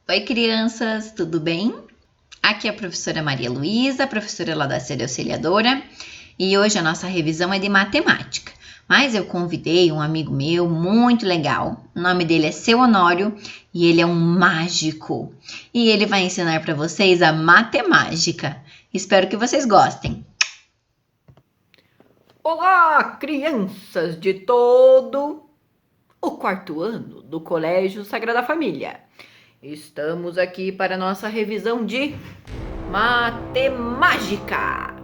Oi, crianças, tudo bem? Aqui é a professora Maria Luísa, professora lá da série auxiliadora, e hoje a nossa revisão é de matemática. Mas eu convidei um amigo meu muito legal, o nome dele é Seu Honório e ele é um mágico. E ele vai ensinar para vocês a matemática. Espero que vocês gostem. Olá, crianças de todo o quarto ano do Colégio Sagrada Família. Estamos aqui para a nossa revisão de matemática.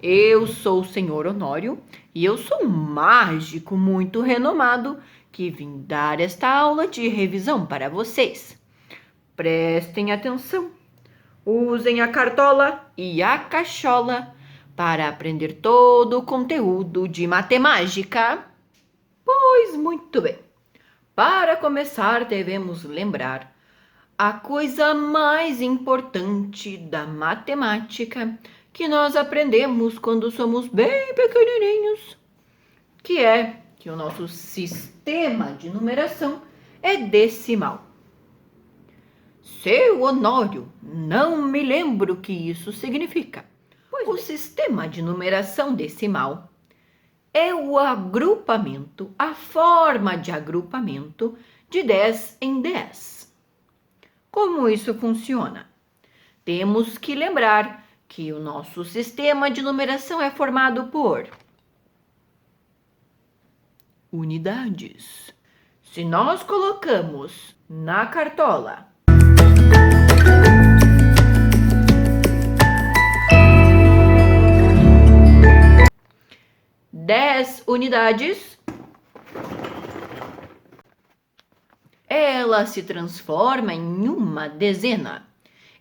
Eu sou o Senhor Honório e eu sou um mágico muito renomado que vim dar esta aula de revisão para vocês. Prestem atenção, usem a cartola e a cachola para aprender todo o conteúdo de matemática. Pois muito bem. Para começar, devemos lembrar a coisa mais importante da matemática que nós aprendemos quando somos bem pequenininhos, que é que o nosso sistema de numeração é decimal. Seu Honório, não me lembro o que isso significa. O sistema de numeração decimal é o agrupamento, a forma de agrupamento de 10 em 10. Como isso funciona? Temos que lembrar que o nosso sistema de numeração é formado por unidades. Se nós colocamos na cartola 10 unidades, ela se transforma em uma dezena.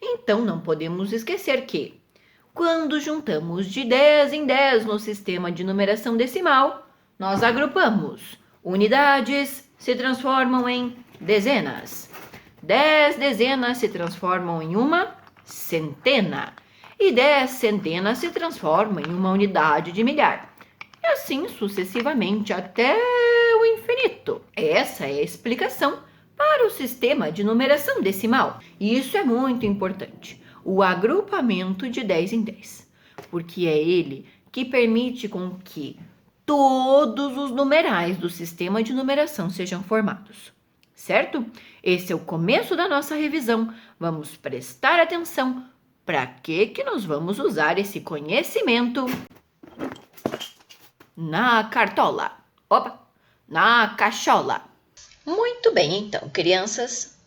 Então, não podemos esquecer que, quando juntamos de 10 em 10 no sistema de numeração decimal, nós agrupamos. Unidades se transformam em dezenas. 10 dezenas se transformam em uma centena. E 10 centenas se transformam em uma unidade de milhar. E assim sucessivamente até o infinito. Essa é a explicação para o sistema de numeração decimal. E isso é muito importante, o agrupamento de 10 em 10, porque é ele que permite com que todos os numerais do sistema de numeração sejam formados, certo? Esse é o começo da nossa revisão. Vamos prestar atenção para que nós vamos usar esse conhecimento na cartola. Na cachola. Muito bem, então, crianças.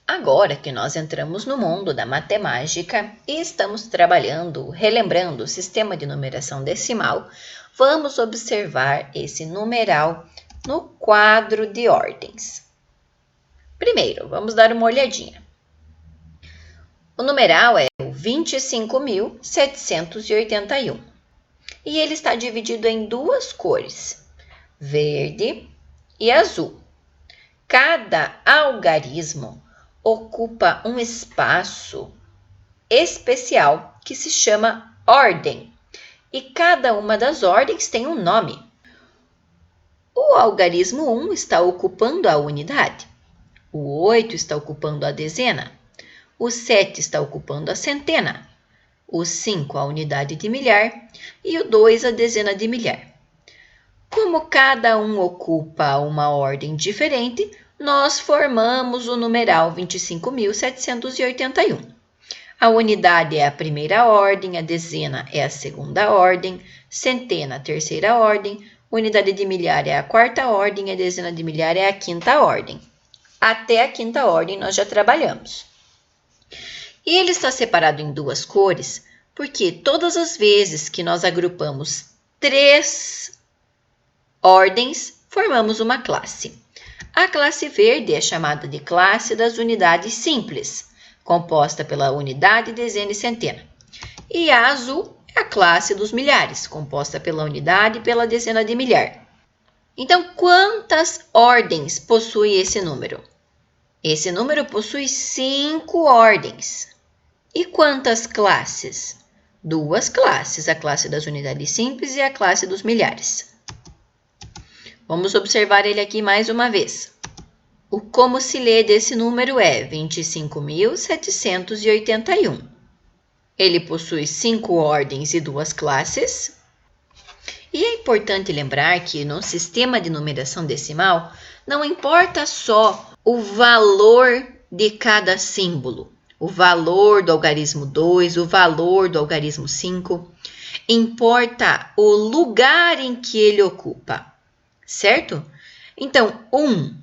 Agora que nós entramos no mundo da matemática e estamos trabalhando, relembrando o sistema de numeração decimal, vamos observar esse numeral no quadro de ordens. Primeiro, vamos dar uma olhadinha. O numeral é o 25.781 e ele está dividido em duas cores, verde e azul. Cada algarismo ocupa um espaço especial que se chama ordem, e cada uma das ordens tem um nome. O algarismo 1 está ocupando a unidade, o 8 está ocupando a dezena, o 7 está ocupando a centena, o 5 a unidade de milhar e o 2 a dezena de milhar. Como cada um ocupa uma ordem diferente, nós formamos o numeral 25.781. A unidade é a primeira ordem, a dezena é a segunda ordem, centena a terceira ordem, unidade de milhar é a quarta ordem, a dezena de milhar é a quinta ordem. Até a quinta ordem nós já trabalhamos. E ele está separado em duas cores porque todas as vezes que nós agrupamos 3 ordens, formamos uma classe. A classe verde é chamada de classe das unidades simples, composta pela unidade, dezena e centena. E a azul é a classe dos milhares, composta pela unidade e pela dezena de milhar. Então, quantas ordens possui esse número? Esse número possui 5 ordens. E quantas classes? 2 classes, a classe das unidades simples e a classe dos milhares. Vamos observar ele aqui mais uma vez. o como se lê desse número é 25.781. Ele possui 5 ordens e 2 classes. E é importante lembrar que no sistema de numeração decimal, não importa só o valor de cada símbolo, o valor do algarismo 2, o valor do algarismo 5, importa o lugar em que ele ocupa, certo? Então, 1,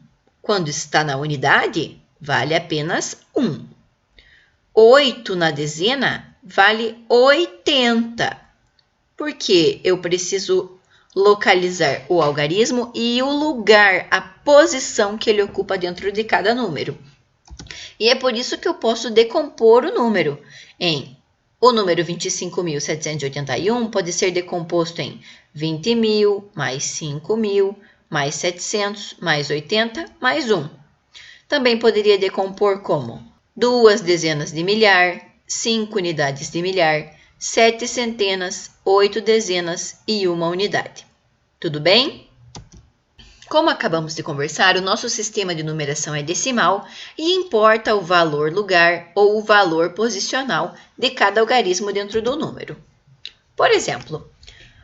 quando está na unidade, vale apenas 1. 8 na dezena vale 80, porque eu preciso localizar o algarismo e o lugar, a posição que ele ocupa dentro de cada número. E é por isso que eu posso decompor o número em... O número 25.781 pode ser decomposto em 20.000, mais 5.000, mais 700, mais 80, mais 1. Também poderia decompor como 2 dezenas de milhar, 5 unidades de milhar, 7 centenas, 8 dezenas e 1 unidade. Tudo bem? Como acabamos de conversar, o nosso sistema de numeração é decimal e importa o valor lugar ou o valor posicional de cada algarismo dentro do número. Por exemplo,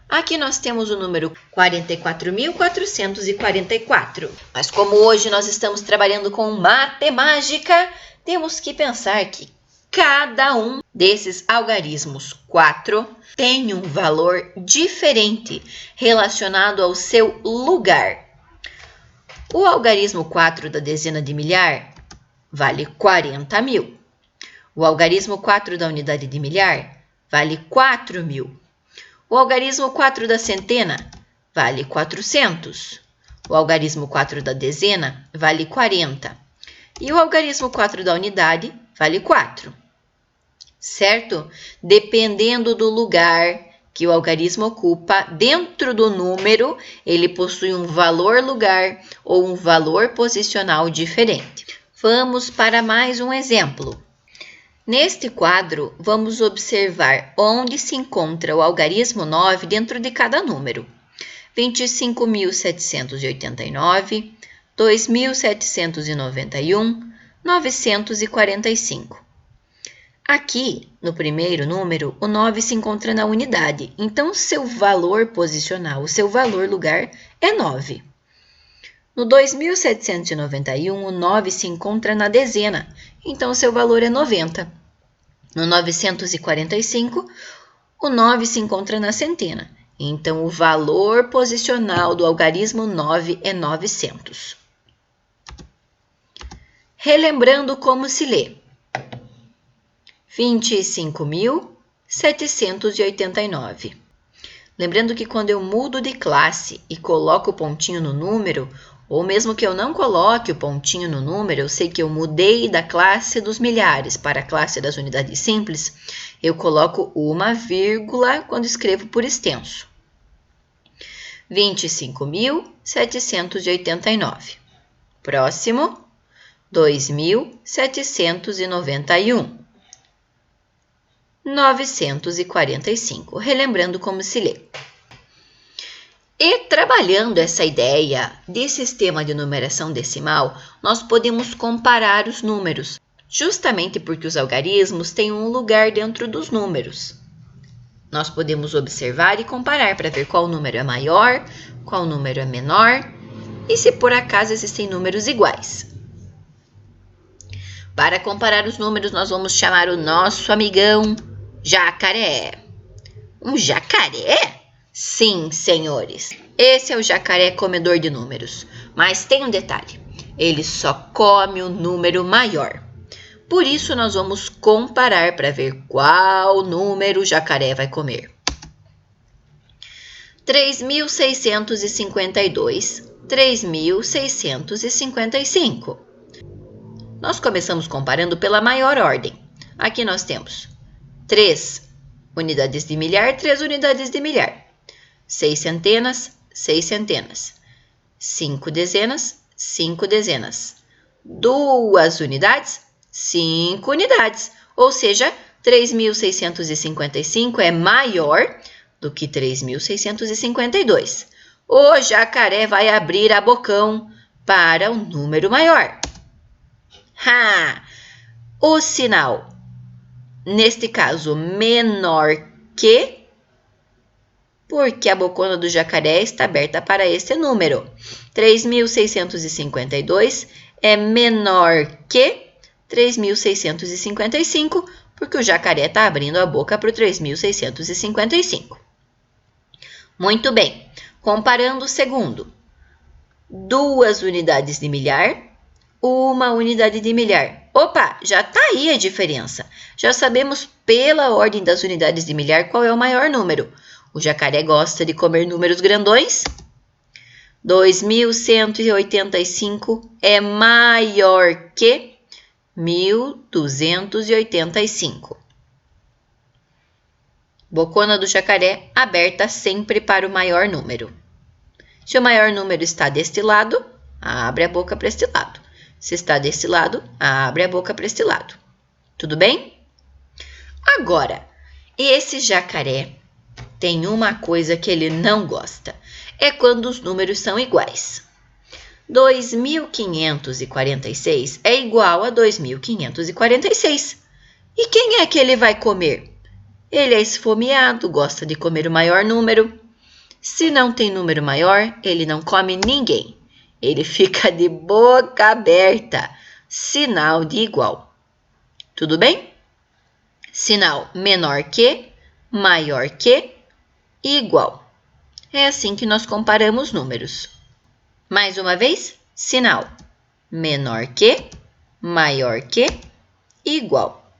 aqui nós temos o número 44.444. Mas como hoje nós estamos trabalhando com matemática, temos que pensar que cada um desses algarismos 4 tem um valor diferente relacionado ao seu lugar. O algarismo 4 da dezena de milhar vale 40.000. O algarismo 4 da unidade de milhar vale 4.000. O algarismo 4 da centena vale 400. O algarismo 4 da dezena vale 40. E o algarismo 4 da unidade vale 4. Certo? Dependendo do lugar que o algarismo ocupa dentro do número, ele possui um valor lugar ou um valor posicional diferente. Vamos para mais um exemplo. Neste quadro, vamos observar onde se encontra o algarismo 9 dentro de cada número. 25.789, 2.791, 945. Aqui, no primeiro número, o 9 se encontra na unidade, então seu valor posicional, o seu valor lugar é 9. No 2.791, o 9 se encontra na dezena, então seu valor é 90. No 945, o 9 se encontra na centena, então o valor posicional do algarismo 9 é 900. Relembrando como se lê. 25.789. Lembrando que quando eu mudo de classe e coloco o pontinho no número, ou mesmo que eu não coloque o pontinho no número, eu sei que eu mudei da classe dos milhares para a classe das unidades simples, eu coloco uma vírgula quando escrevo por extenso. 25.789. Próximo, 2.791. 945. Relembrando como se lê. E trabalhando essa ideia de sistema de numeração decimal, nós podemos comparar os números, justamente porque os algarismos têm um lugar dentro dos números. Nós podemos observar e comparar para ver qual número é maior, qual número é menor e se por acaso existem números iguais. Para comparar os números, nós vamos chamar o nosso amigão jacaré. Um jacaré? Sim, senhores. Esse é o jacaré comedor de números. Mas tem um detalhe. Ele só come o número maior. Por isso, nós vamos comparar para ver qual número o jacaré vai comer. 3.652, 3.655. Nós começamos comparando pela maior ordem. Aqui nós temos 3 unidades de milhar, 3 unidades de milhar. 6 centenas, 6 centenas. 5 dezenas, 5 dezenas. 2 unidades, 5 unidades. Ou seja, 3.655 é maior do que 3.652. O jacaré vai abrir a bocão para o número maior. O sinal, neste caso, menor que, porque a bocona do jacaré está aberta para este número. 3.652 é menor que 3.655, porque o jacaré está abrindo a boca para o 3.655. Muito bem. Comparando o segundo. 2 unidades de milhar, 1 unidade de milhar. Opa, já está aí a diferença. Já sabemos pela ordem das unidades de milhar qual é o maior número. O jacaré gosta de comer números grandões. 2.185 é maior que 1.285. Bocona do jacaré aberta sempre para o maior número. Se o maior número está deste lado, abre a boca para este lado. Se está deste lado, abre a boca para este lado. Tudo bem? Agora, esse jacaré tem uma coisa que ele não gosta. É quando os números são iguais. 2.546 é igual a 2.546. E quem é que ele vai comer? Ele é esfomeado, gosta de comer o maior número. Se não tem número maior, ele não come ninguém. Ele fica de boca aberta, sinal de igual. Tudo bem? Sinal menor que, maior que, igual. É assim que nós comparamos números. Mais uma vez, sinal menor que, maior que, igual.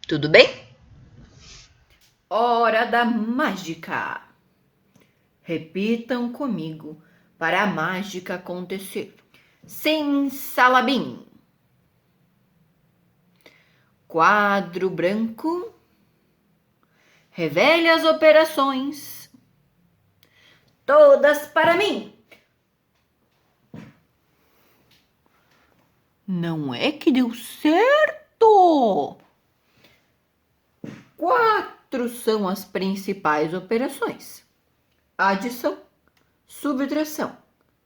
Tudo bem? Hora da mágica. Repitam comigo para a mágica acontecer. Simsalabim. Quadro branco. Revele as operações. Todas para mim. Não é que deu certo? 4 são as principais operações: adição, subtração,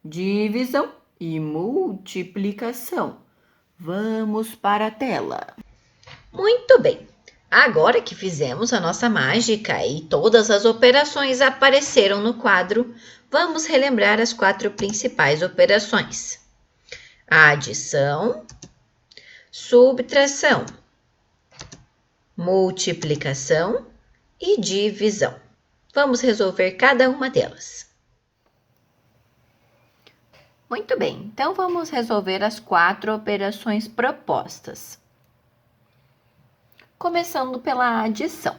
divisão e multiplicação. Vamos para a tela. Muito bem. Agora que fizemos a nossa mágica e todas as operações apareceram no quadro, vamos relembrar as 4 principais operações: a adição, subtração, multiplicação e divisão. Vamos resolver cada uma delas. Muito bem, então vamos resolver as 4 operações propostas. Começando pela adição,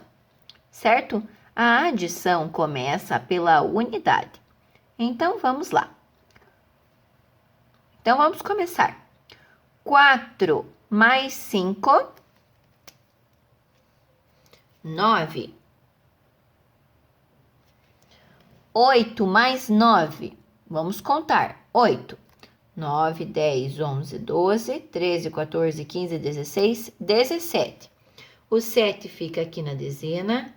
certo? A adição começa pela unidade. Então, vamos lá. Então, vamos começar. 4 mais 5, 9. 8 mais 9, vamos contar. 8, 9, 10, 11, 12, 13, 14, 15, 16, 17. O 7 fica aqui na dezena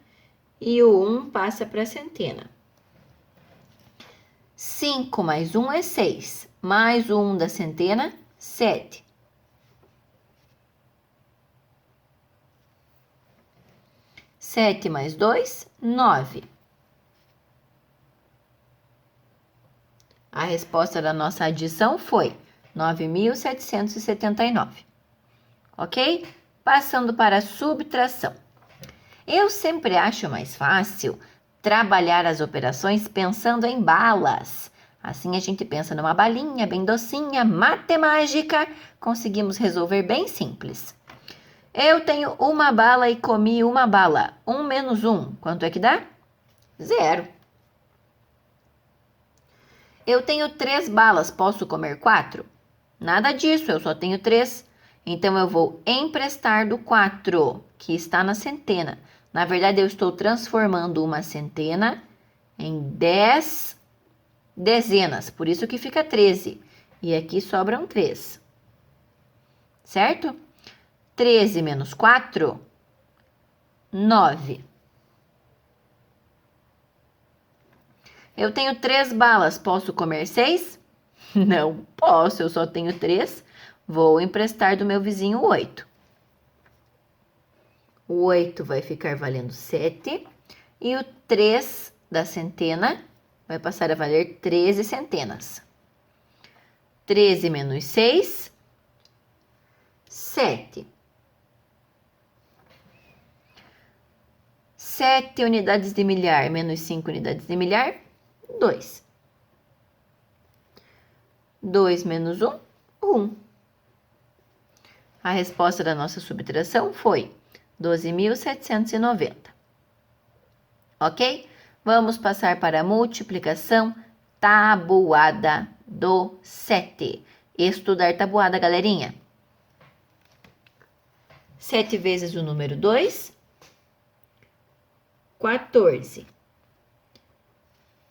e o 1 passa para a centena. 5 mais 1 é 6, mais o 1 da centena, 7. 7 mais 2, 9. A resposta da nossa adição foi 9.779. Ok? Passando para a subtração. Eu sempre acho mais fácil trabalhar as operações pensando em balas. Assim a gente pensa numa balinha bem docinha, matemática, conseguimos resolver bem simples. Eu tenho uma bala e comi uma bala. 1 menos 1, quanto é que dá? 0. Eu tenho 3 balas, posso comer 4? Nada disso, eu só tenho 3. Então, eu vou emprestar do 4, que está na centena. Na verdade, eu estou transformando uma centena em 10 dezenas, por isso que fica 13. E aqui sobram 3. Certo? 13 menos 4, 9. Eu tenho 3 balas, posso comer 6? Não posso, eu só tenho 3. Vou emprestar do meu vizinho 8. O 8 vai ficar valendo 7. E o 3 da centena vai passar a valer 13 centenas. 13 menos 6, 7. 7 unidades de milhar menos 5 unidades de milhar, 2. 2 menos 1, 1. A resposta da nossa subtração foi 12.790. Ok? Vamos passar para a multiplicação tabuada do 7. Estudar tabuada, galerinha. 7 vezes o número 2, 14.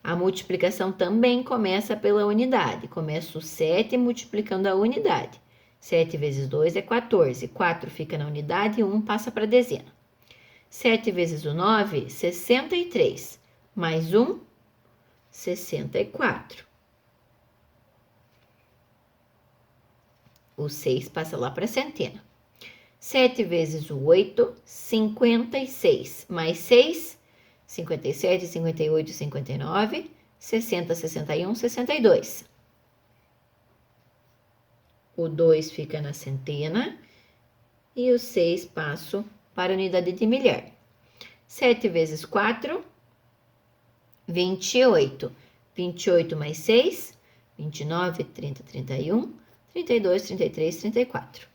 A multiplicação também começa pela unidade. Começa o 7 multiplicando a unidade. 7 vezes 2 é 14. 4 fica na unidade e 1 passa para a dezena. 7 vezes o 9, 63. Mais 1, 64. O 6 passa lá para a centena. 7 vezes o 8, 56. Mais 6, 57, 58, 59, 60, 61, 62. O 2 fica na centena e o 6 passo para a unidade de milhar. 7 vezes 4, 28. 28 mais 6, 29, 30, 31, 32, 33, 34.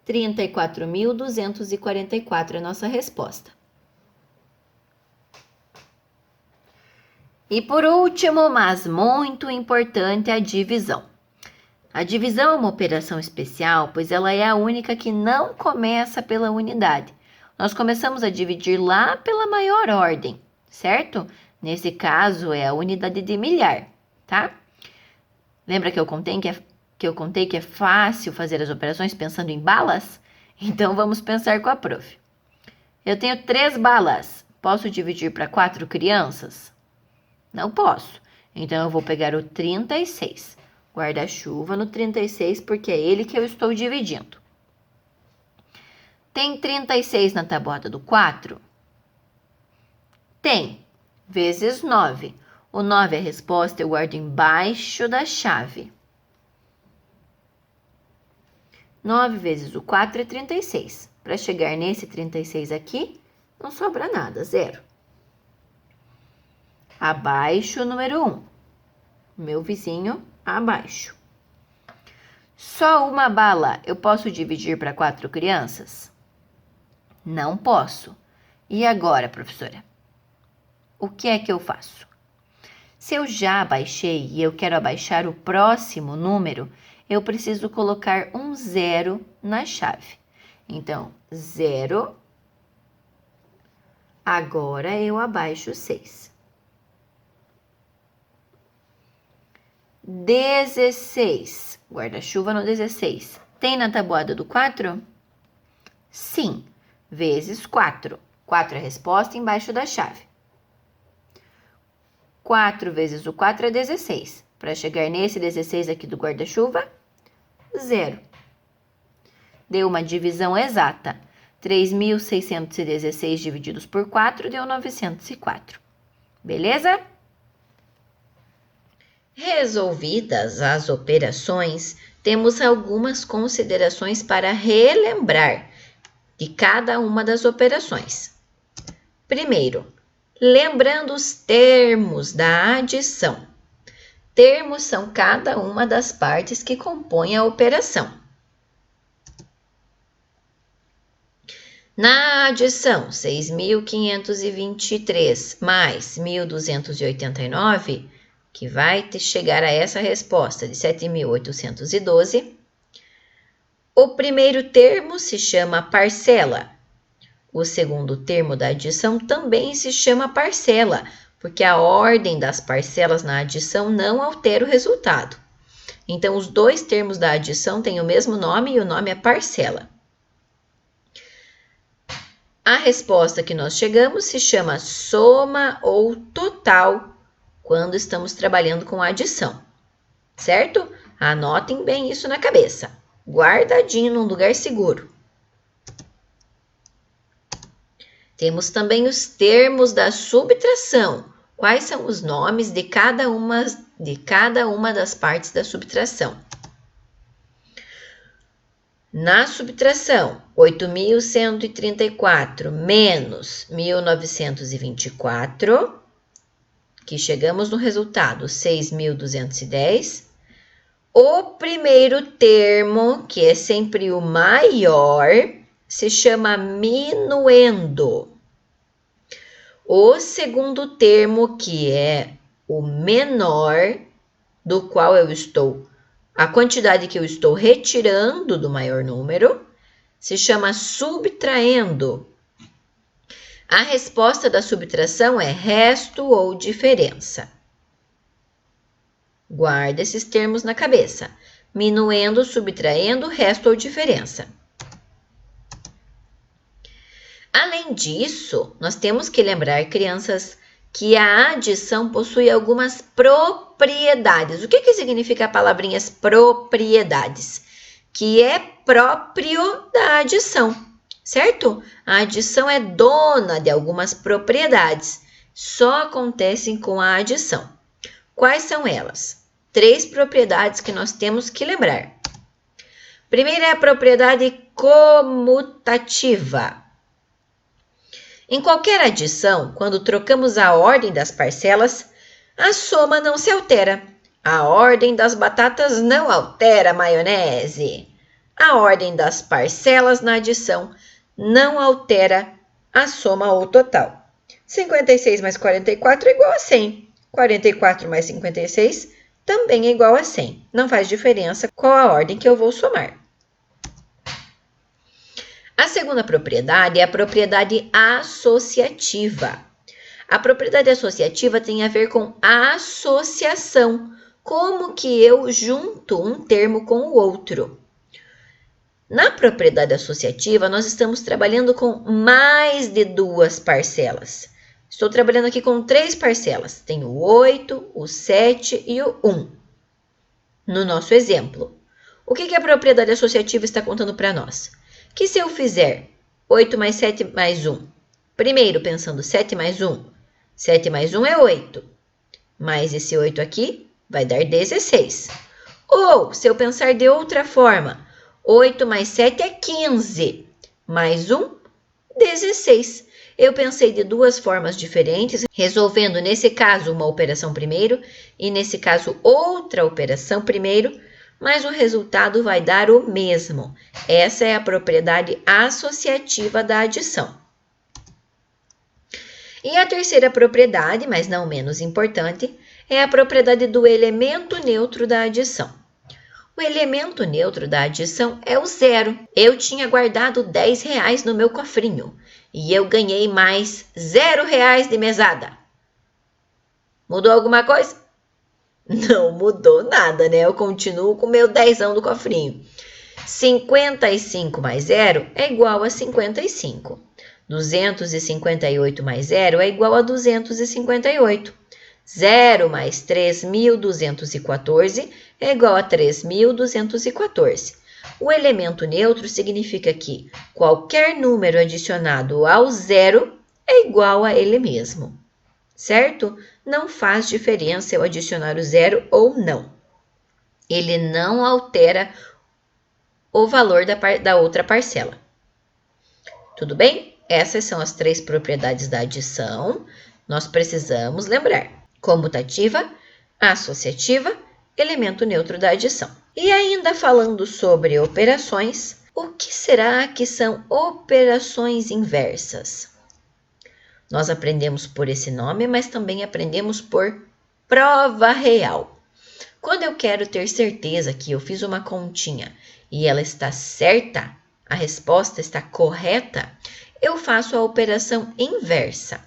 34.244 é a nossa resposta. E por último, mas muito importante, a divisão. A divisão é uma operação especial, pois ela é a única que não começa pela unidade. Nós começamos a dividir lá pela maior ordem, certo? Nesse caso, é a unidade de milhar, tá? Lembra que eu contei que é fácil fazer as operações pensando em balas? Então, vamos pensar com a prof. Eu tenho 3 balas. Posso dividir para 4 crianças? Não posso. Então, eu vou pegar o 36. Guarda-chuva no 36, porque é ele que eu estou dividindo. Tem 36 na tabuada do 4? Tem. Vezes 9. O 9 é a resposta, eu guardo embaixo da chave. 9 vezes o 4 é 36. Para chegar nesse 36 aqui, não sobra nada, 0. Abaixo o número 1. Meu vizinho abaixo. Só uma bala eu posso dividir para 4 crianças? Não posso. E agora, professora? O que é que eu faço? Se eu já abaixei e eu quero abaixar o próximo número, eu preciso colocar um 0 na chave. Então, 0. Agora eu abaixo 6. 16. Guarda-chuva no 16. Tem na tabuada do 4? Sim. Vezes 4. 4 é a resposta embaixo da chave. 4 vezes o 4 é 16. Para chegar nesse 16 aqui do guarda-chuva, 0. Deu uma divisão exata. 3.616 divididos por 4 deu 904. Beleza? Resolvidas as operações, temos algumas considerações para relembrar de cada uma das operações. Primeiro, lembrando os termos da adição. Termos são cada uma das partes que compõem a operação. Na adição, 6.523 mais 1.289, que vai chegar a essa resposta de 7.812, o primeiro termo se chama parcela. O segundo termo da adição também se chama parcela, porque a ordem das parcelas na adição não altera o resultado. Então, os dois termos da adição têm o mesmo nome e o nome é parcela. A resposta que nós chegamos se chama soma ou total quando estamos trabalhando com adição, certo? Anotem bem isso na cabeça, guardadinho num lugar seguro. Temos também os termos da subtração. Quais são os nomes de cada uma das partes da subtração? Na subtração, 8.134 menos 1.924, que chegamos no resultado 6.210. O primeiro termo, que é sempre o maior, se chama minuendo. O segundo termo, que é o menor, do qual a quantidade que eu estou retirando do maior número, se chama subtraindo. A resposta da subtração é resto ou diferença. Guarda esses termos na cabeça. Minuendo, subtraindo, resto ou diferença. Além disso, nós temos que lembrar, crianças, que a adição possui algumas propriedades. O que significa a palavrinha propriedades? Que é próprio da adição, certo? A adição é dona de algumas propriedades. Só acontecem com a adição. Quais são elas? 3 propriedades que nós temos que lembrar. Primeira é a propriedade comutativa. Em qualquer adição, quando trocamos a ordem das parcelas, a soma não se altera. A ordem das batatas não altera a maionese. A ordem das parcelas na adição não altera a soma ou total. 56 mais 44 é igual a 100. 44 mais 56 também é igual a 100. Não faz diferença qual a ordem que eu vou somar. A segunda propriedade é a propriedade associativa. A propriedade associativa tem a ver com a associação, como que eu junto um termo com o outro. Na propriedade associativa, nós estamos trabalhando com mais de 2 parcelas. Estou trabalhando aqui com 3 parcelas. Tem o 8, o 7 e o 1. No nosso exemplo, o que a propriedade associativa está contando para nós? Que se eu fizer 8 mais 7 mais 1, primeiro pensando 7 mais 1, 7 mais 1 é 8, mais esse 8 aqui vai dar 16. Ou, se eu pensar de outra forma, 8 mais 7 é 15, mais 1, 16. Eu pensei de 2 formas diferentes, resolvendo nesse caso uma operação primeiro e nesse caso outra operação primeiro, mas o resultado vai dar o mesmo. Essa é a propriedade associativa da adição. E a terceira propriedade, mas não menos importante, é a propriedade do elemento neutro da adição. O elemento neutro da adição é o zero. Eu tinha guardado R$10 no meu cofrinho e eu ganhei mais R$0 de mesada. Mudou alguma coisa? Não mudou nada, né? Eu continuo com o meu 10ão do cofrinho. 55 mais 0 é igual a 55. 258 mais 0 é igual a 258. 0 mais 3.214 é igual a 3.214. O elemento neutro significa que qualquer número adicionado ao zero é igual a ele mesmo, certo? Não faz diferença eu adicionar o zero ou não. Ele não altera o valor da outra parcela. Tudo bem? Essas são as 3 propriedades da adição. Nós precisamos lembrar: comutativa, associativa, elemento neutro da adição. E ainda falando sobre operações, o que será que são operações inversas? Nós aprendemos por esse nome, mas também aprendemos por prova real. Quando eu quero ter certeza que eu fiz uma continha e ela está certa, a resposta está correta, eu faço a operação inversa.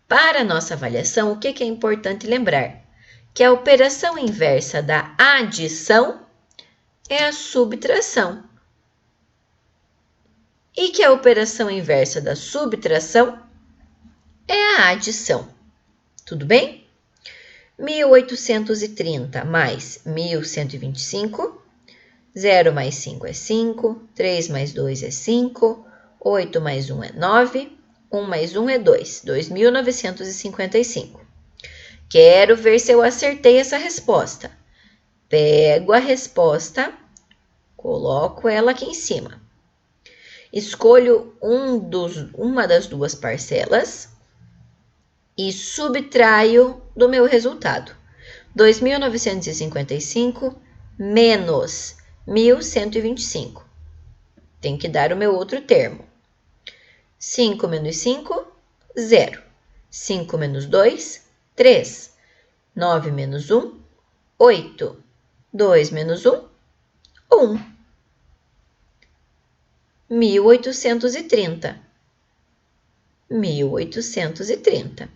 Para a nossa avaliação, o que é importante lembrar? Que a operação inversa da adição é a subtração. e que a operação inversa da subtração é a adição. Tudo bem? 1830 mais 1125, 0 mais 5 é 5, 3 mais 2 é 5, 8 mais 1 é 9, 1 mais 1 é 2, 2.955. Quero ver se eu acertei essa resposta. Pego a resposta, coloco ela aqui em cima. Escolho uma das duas parcelas e subtraio do meu resultado. 2.955 menos 1.125. Tem que dar o meu outro termo. 5 menos 5, 0. 5 menos 2, 3. 9 menos 1, 8. 2 menos 1, 1. 1830. 1830.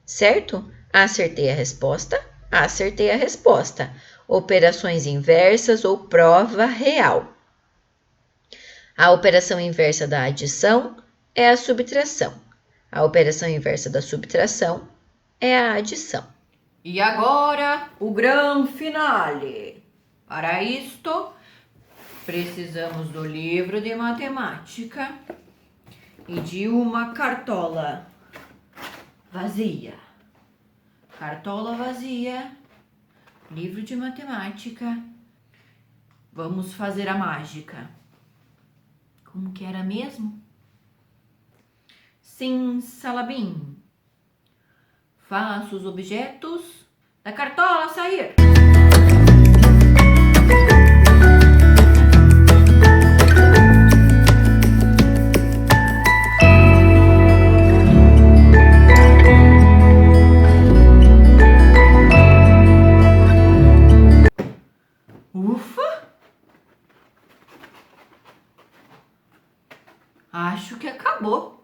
Certo? Acertei a resposta? Acertei a resposta. Operações inversas ou prova real. A operação inversa da adição é a subtração. A operação inversa da subtração é a adição. E agora, o grande finale. Para isto, precisamos do livro de matemática e de uma cartola vazia. Cartola vazia, livro de matemática. Vamos fazer a mágica. Como que era mesmo? Sim, Salabim. Faça os objetos da cartola sair. Ufa! Acho que acabou.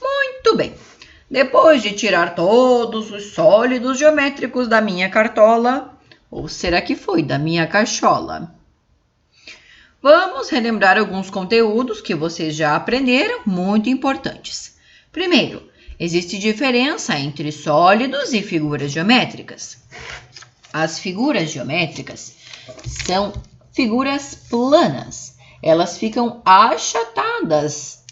Muito bem. Depois de tirar todos os sólidos geométricos da minha cartola, ou será que foi da minha cachola? Vamos relembrar alguns conteúdos que vocês já aprenderam, muito importantes. Primeiro, existe diferença entre sólidos e figuras geométricas. As figuras geométricas são figuras planas. Elas ficam achatadas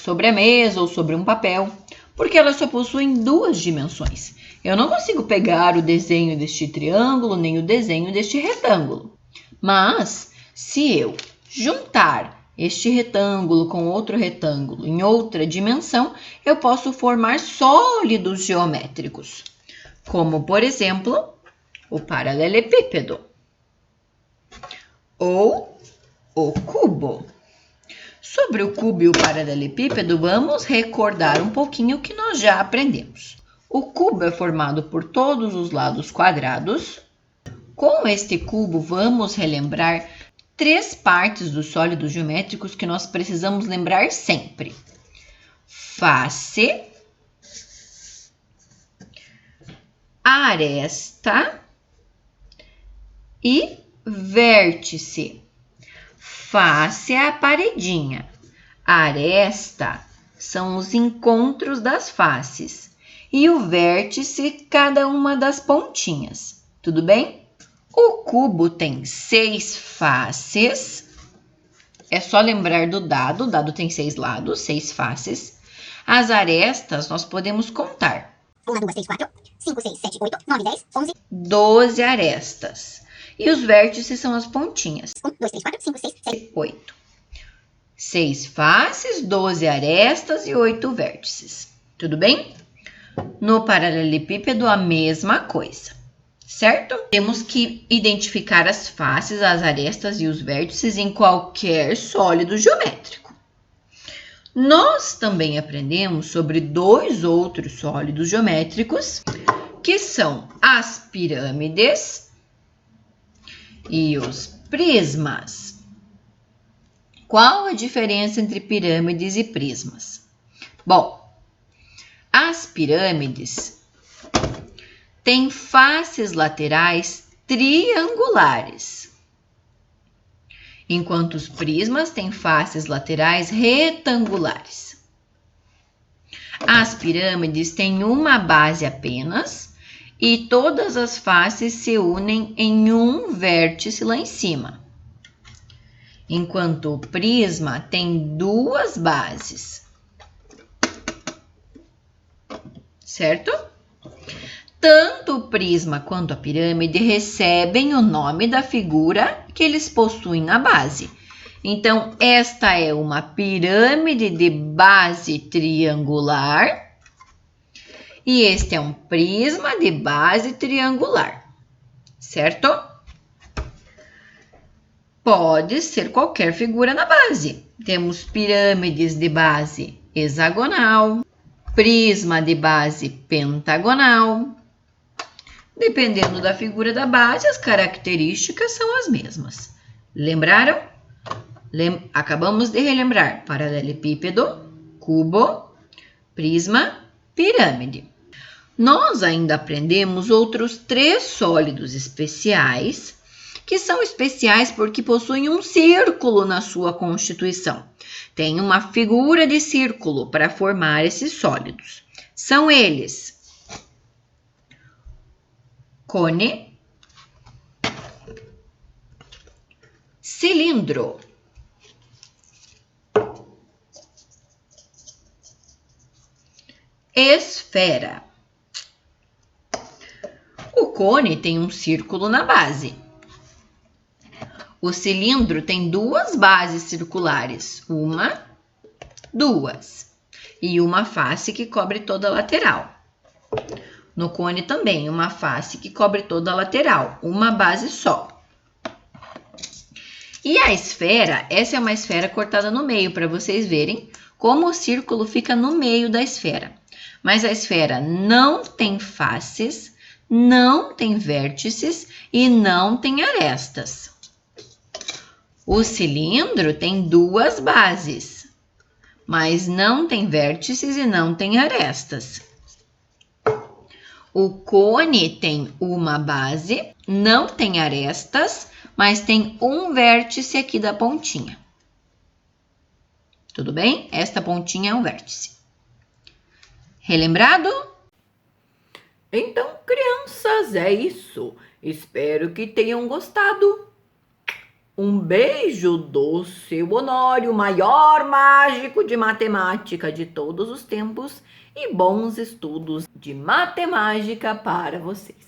sobre a mesa ou sobre um papel, porque elas só possuem duas dimensões. Eu não consigo pegar o desenho deste triângulo nem o desenho deste retângulo. Mas, se eu juntar este retângulo com outro retângulo em outra dimensão, eu posso formar sólidos geométricos, como, por exemplo, o paralelepípedo ou o cubo. Sobre o cubo e o paralelepípedo, vamos recordar um pouquinho o que nós já aprendemos. O cubo é formado por todos os lados quadrados. Com este cubo, vamos relembrar três partes dos sólidos geométricos que nós precisamos lembrar sempre: face, aresta e vértice. Face é a paredinha. Aresta são os encontros das faces. E o vértice, cada uma das pontinhas. Tudo bem? O cubo tem 6 faces. É só lembrar do dado. O dado tem 6 lados, 6 faces. As arestas nós podemos contar. 1, 2, 3, 4, 5, 6, 7, 8, 9, 10, 11. 12 arestas. E os vértices são as pontinhas. 1, 2, 3, 4, 5, 6, 7, 8. 6 faces, 12 arestas e 8 vértices. Tudo bem? No paralelepípedo, a mesma coisa, certo? Temos que identificar as faces, as arestas e os vértices em qualquer sólido geométrico. Nós também aprendemos sobre dois outros sólidos geométricos, que são as pirâmides e os prismas. Qual a diferença entre pirâmides e prismas? Bom, as pirâmides têm faces laterais triangulares, enquanto os prismas têm faces laterais retangulares. As pirâmides têm uma base apenas e todas as faces se unem em um vértice lá em cima, enquanto o prisma tem duas bases. Certo? Tanto o prisma quanto a pirâmide recebem o nome da figura que eles possuem na base. Então, esta é uma pirâmide de base triangular e este é um prisma de base triangular, certo? Pode ser qualquer figura na base. Temos pirâmides de base hexagonal, prisma de base pentagonal. Dependendo da figura da base, as características são as mesmas. Lembraram? Acabamos de relembrar: paralelepípedo, cubo, prisma, pirâmide. Nós ainda aprendemos outros 3 sólidos especiais, que são especiais porque possuem um círculo na sua constituição. Tem uma figura de círculo para formar esses sólidos. São eles: cone, cilindro, esfera. O cone tem um círculo na base. O cilindro tem 2 bases circulares, 1, 2, e uma face que cobre toda a lateral. No cone também, uma face que cobre toda a lateral, uma base só. E a esfera, essa é uma esfera cortada no meio, para vocês verem como o círculo fica no meio da esfera. Mas a esfera não tem faces, não tem vértices e não tem arestas. O cilindro tem 2 bases, mas não tem vértices e não tem arestas. O cone tem uma base, não tem arestas, mas tem um vértice aqui da pontinha. Tudo bem? Esta pontinha é um vértice. Relembrado? Então, crianças, é isso. Espero que tenham gostado. Um beijo do seu Honório, o maior mágico de matemática de todos os tempos, e bons estudos de matemática para vocês.